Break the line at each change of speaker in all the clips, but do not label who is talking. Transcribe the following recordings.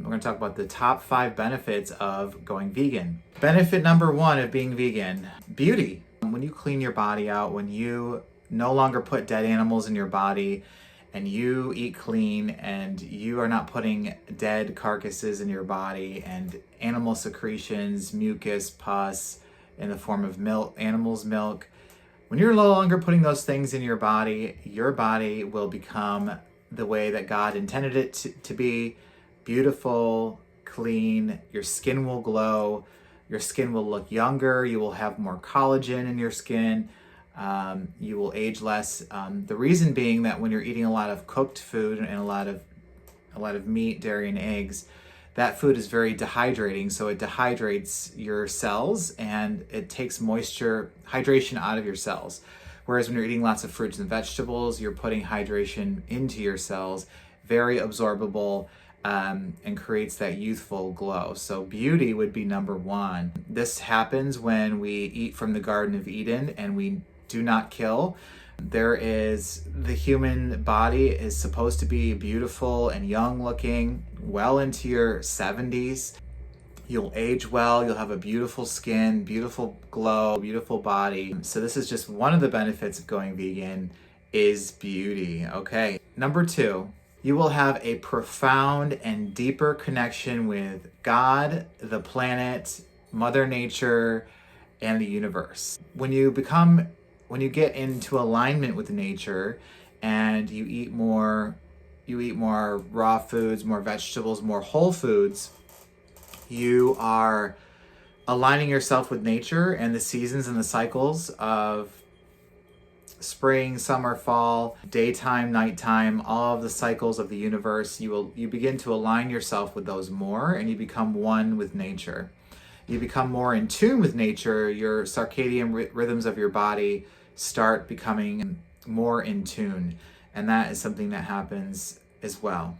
We're going to talk about the top 5 benefits of going vegan. Benefit number 1 of being vegan, beauty. When you clean your body out, when you no longer put dead animals in your body, and you eat clean, and you are not putting dead carcasses in your body and animal secretions, mucus, pus in the form of milk, animal's milk. When you're no longer putting those things in your body will become the way that God intended it to be, beautiful, clean. Your skin will glow. Your skin will look younger. You will have more collagen in your skin. You will age less. The reason being that when you're eating a lot of cooked food and a lot of meat, dairy, and eggs, that food is very dehydrating. So it dehydrates your cells and it takes hydration out of your cells. Whereas when you're eating lots of fruits and vegetables, you're putting hydration into your cells, very absorbable, and creates that youthful glow. So beauty would be number 1. This happens when we eat from the Garden of Eden and we do not kill. The human body is supposed to be beautiful and young looking, well into your 70s. You'll age well, you'll have a beautiful skin, beautiful glow, beautiful body. So this is just one of the benefits of going vegan is beauty. Okay, number 2, you will have a profound and deeper connection with God, the planet, Mother Nature, and the universe. When you get into alignment with nature and you eat more raw foods, more vegetables, more whole foods, you are aligning yourself with nature and the seasons and the cycles of spring, summer, fall, daytime, nighttime, all of the cycles of the universe. You begin to align yourself with those more, and you become one with nature. You become more in tune with nature. Your circadian rhythms of your body start becoming more in tune, and that is something that happens as well.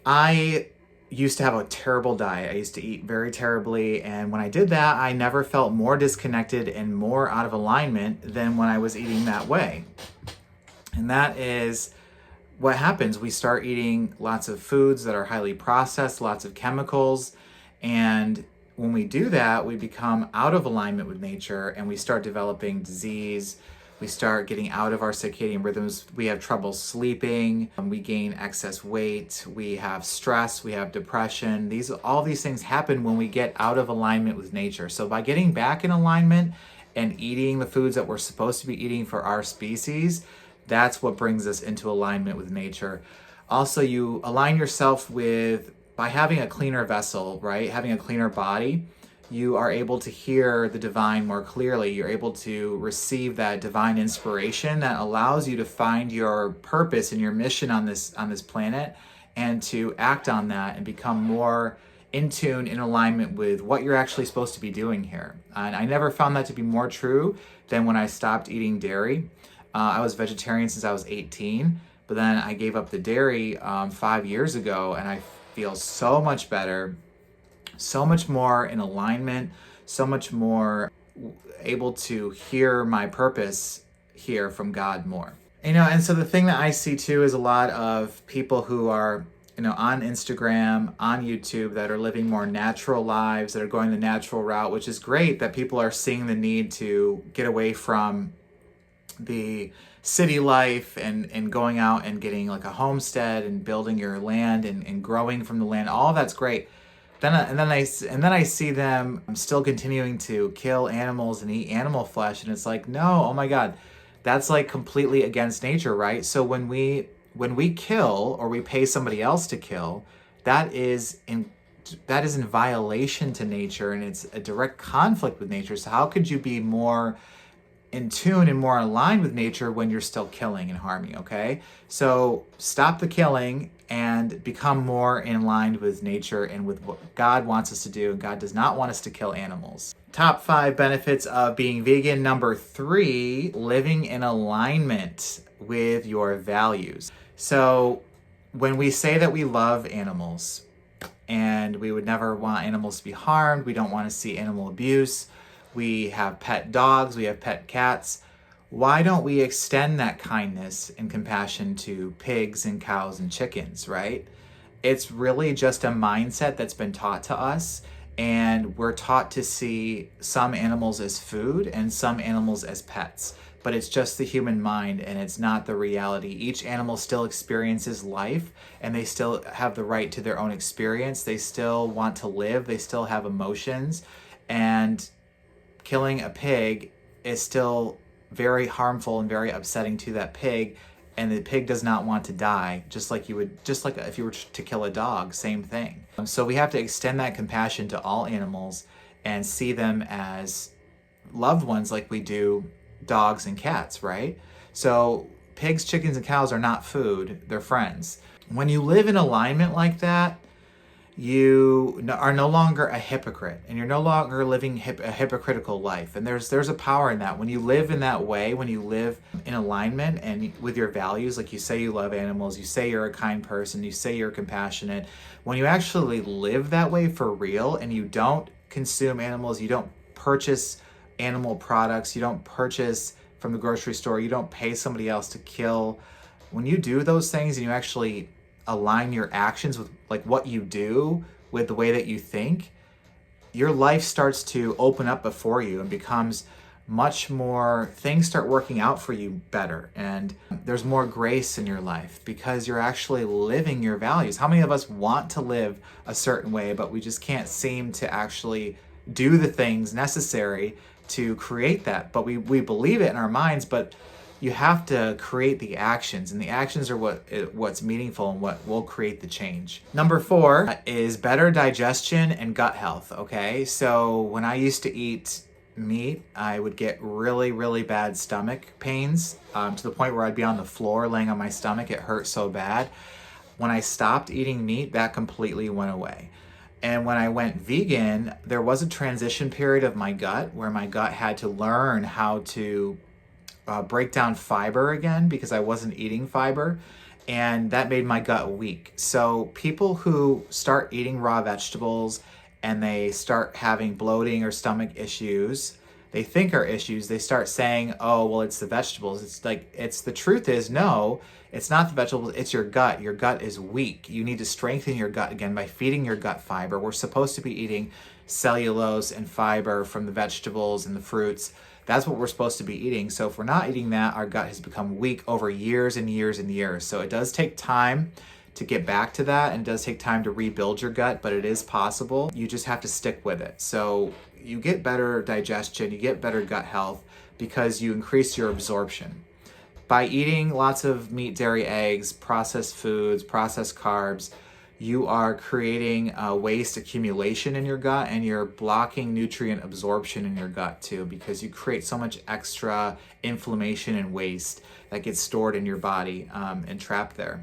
I used to have a terrible diet. I used to eat very terribly, and when I did that, I never felt more disconnected and more out of alignment than when I was eating that way. And that is what happens. We start eating lots of foods that are highly processed, lots of chemicals, and when we do that, we become out of alignment with nature and we start developing disease. We start getting out of our circadian rhythms. We have trouble sleeping. We gain excess weight. We have stress. We have depression. All these things happen when we get out of alignment with nature. So by getting back in alignment and eating the foods that we're supposed to be eating for our species, that's what brings us into alignment with nature. Also, you align yourself by having a cleaner vessel, right? Having a cleaner body, you are able to hear the divine more clearly. You're able to receive that divine inspiration that allows you to find your purpose and your mission on this planet and to act on that and become more in tune, in alignment with what you're actually supposed to be doing here. And I never found that to be more true than when I stopped eating dairy. I was vegetarian since I was 18, but then I gave up the dairy 5 years ago, and I feel so much better, so much more in alignment, so much more able to hear my purpose here from God more. And so the thing that I see too is a lot of people who are, on Instagram, on YouTube, that are living more natural lives, that are going the natural route, which is great that people are seeing the need to get away from the city life and going out and getting like a homestead and building your land and growing from the land. All of that's great. Then I see them still continuing to kill animals and eat animal flesh, and it's like, no, oh my God, that's like completely against nature, right? So when we kill or we pay somebody else to kill, that is in violation to nature, and it's a direct conflict with nature. So how could you be more in tune and more aligned with nature when you're still killing and harming? Okay, so stop the killing and become more in line with nature and with what God wants us to do. And God does not want us to kill animals. Top 5 benefits of being vegan. Number 3, living in alignment with your values. So when we say that we love animals and we would never want animals to be harmed, we don't want to see animal abuse, we have pet dogs, we have pet cats, why don't we extend that kindness and compassion to pigs and cows and chickens, right? It's really just a mindset that's been taught to us, and we're taught to see some animals as food and some animals as pets. But it's just the human mind, and it's not the reality. Each animal still experiences life, and they still have the right to their own experience. They still want to live. They still have emotions. And killing a pig is still very harmful and very upsetting to that pig, and the pig does not want to die, just like if you were to kill a dog, same thing. So we have to extend that compassion to all animals and see them as loved ones like we do dogs and cats, right? So pigs, chickens, and cows are not food, they're friends. When you live in alignment like that, you are no longer a hypocrite, and you're no longer living a hypocritical life. And there's a power in that. When you live in that way, when you live in alignment and with your values, like you say you love animals, you say you're a kind person, you say you're compassionate, when you actually live that way for real, and you don't consume animals, you don't purchase animal products, you don't purchase from the grocery store, you don't pay somebody else to kill. When you do those things and you actually align your actions with like what you do with the way that you think, your life starts to open up before you and becomes much more, things start working out for you better, and there's more grace in your life because you're actually living your values. How many of us want to live a certain way, but we just can't seem to actually do the things necessary to create that? But we believe it in our minds, but you have to create the actions, and the actions are what's meaningful and what will create the change. Number 4 is better digestion and gut health, okay? So when I used to eat meat, I would get really, really bad stomach pains to the point where I'd be on the floor laying on my stomach. It hurt so bad. When I stopped eating meat, that completely went away. And when I went vegan, there was a transition period of my gut where my gut had to learn how to break down fiber again because I wasn't eating fiber, and that made my gut weak. So people who start eating raw vegetables and they start having bloating or stomach issues, they think are issues, they start saying, oh, well, it's the vegetables. It's like, the truth is, no, it's not the vegetables, it's your gut. Your gut is weak. You need to strengthen your gut again by feeding your gut fiber. We're supposed to be eating cellulose and fiber from the vegetables and the fruits. That's what we're supposed to be eating. So if we're not eating that, our gut has become weak over years and years and years. So it does take time to get back to that, and it does take time to rebuild your gut, but it is possible. You just have to stick with it. So you get better digestion, you get better gut health because you increase your absorption. By eating lots of meat, dairy, eggs, processed foods, processed carbs, you are creating waste accumulation in your gut, and you're blocking nutrient absorption in your gut too, because you create so much extra inflammation and waste that gets stored in your body and trapped there.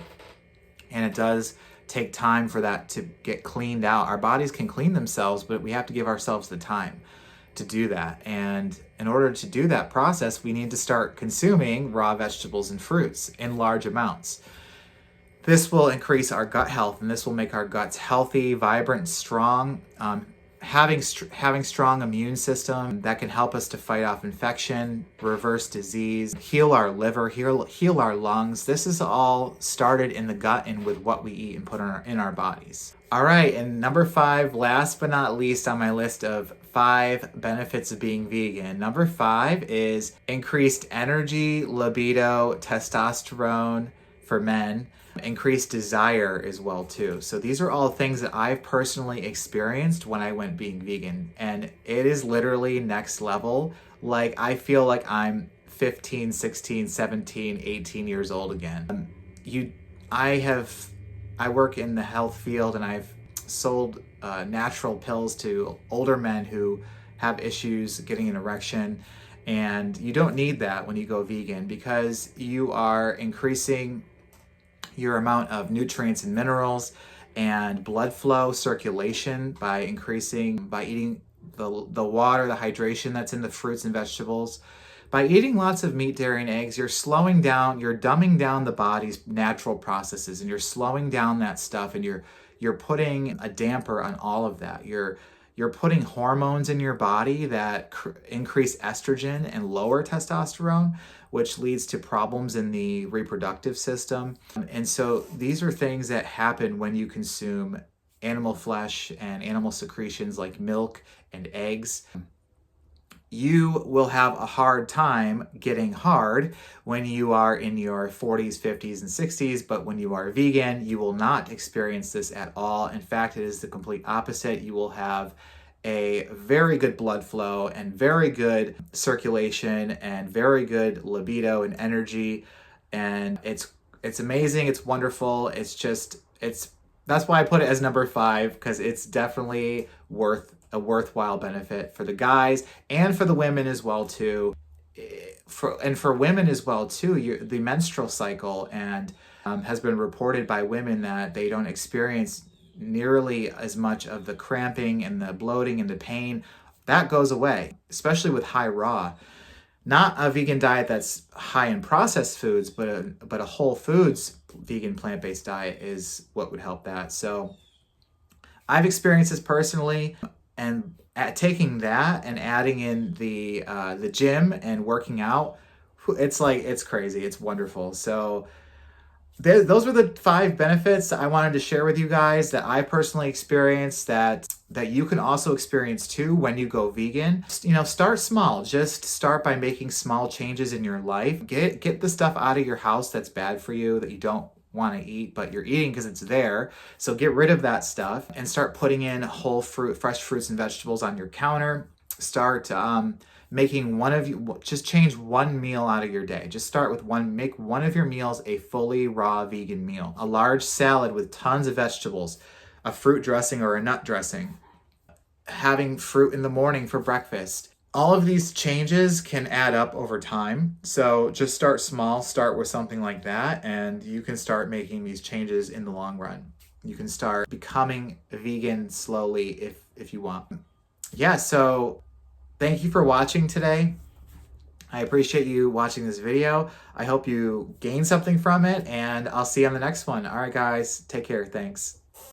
And it does take time for that to get cleaned out. Our bodies can clean themselves, but we have to give ourselves the time to do that. And in order to do that process, we need to start consuming raw vegetables and fruits in large amounts. This will increase our gut health, and this will make our guts healthy, vibrant, strong. Having strong immune system that can help us to fight off infection, reverse disease, heal our liver, heal our lungs. This is all started in the gut and with what we eat and put in our bodies. All right, and number 5, last but not least on my list of 5 benefits of being vegan. Number 5 is increased energy, libido, testosterone for men. Increased desire as well too. So these are all things that I've personally experienced when I went being vegan, and it is literally next level. Like I feel like I'm 15, 16, 17, 18 years old again. I work in the health field, and I've sold natural pills to older men who have issues getting an erection, and you don't need that when you go vegan because you are increasing your amount of nutrients and minerals and blood flow circulation by eating the water, the hydration that's in the fruits and vegetables. By eating lots of meat, dairy, and eggs, you're dumbing down the body's natural processes, and you're slowing down that stuff, and you're putting a damper on all of that. You're you're putting hormones in your body that increase estrogen and lower testosterone, which leads to problems in the reproductive system. And so these are things that happen when you consume animal flesh and animal secretions like milk and eggs. You will have a hard time getting hard when you are in your 40s, 50s, and 60s, but when you are vegan, you will not experience this at all. In fact, it is the complete opposite. You will have a very good blood flow and very good circulation and very good libido and energy. And it's amazing. It's wonderful. That's why I put it as number 5, because it's definitely a worthwhile benefit for the guys and for the women as well too. For women as well too, the menstrual cycle and has been reported by women that they don't experience nearly as much of the cramping and the bloating and the pain. That goes away, especially with high raw. Not a vegan diet that's high in processed foods, but a whole foods vegan plant-based diet is what would help that. So I've experienced this personally, and taking that and adding in the gym and working out, it's crazy. It's wonderful. So those were the 5 benefits I wanted to share with you guys that I personally experienced that you can also experience too when you go vegan. Start small. Just start by making small changes in your life. Get the stuff out of your house that's bad for you, that you don't want to eat, but you're eating because it's there. So get rid of that stuff and start putting in fresh fruits and vegetables on your counter. Start just change one meal out of your day. Just start with make one of your meals a fully raw vegan meal. A large salad with tons of vegetables, a fruit dressing or a nut dressing, having fruit in the morning for breakfast. All of these changes can add up over time. So just start small, start with something like that, and you can start making these changes in the long run. You can start becoming vegan slowly if you want. Yeah, so thank you for watching today. I appreciate you watching this video. I hope you gain something from it, and I'll see you on the next one. All right, guys, take care. Thanks.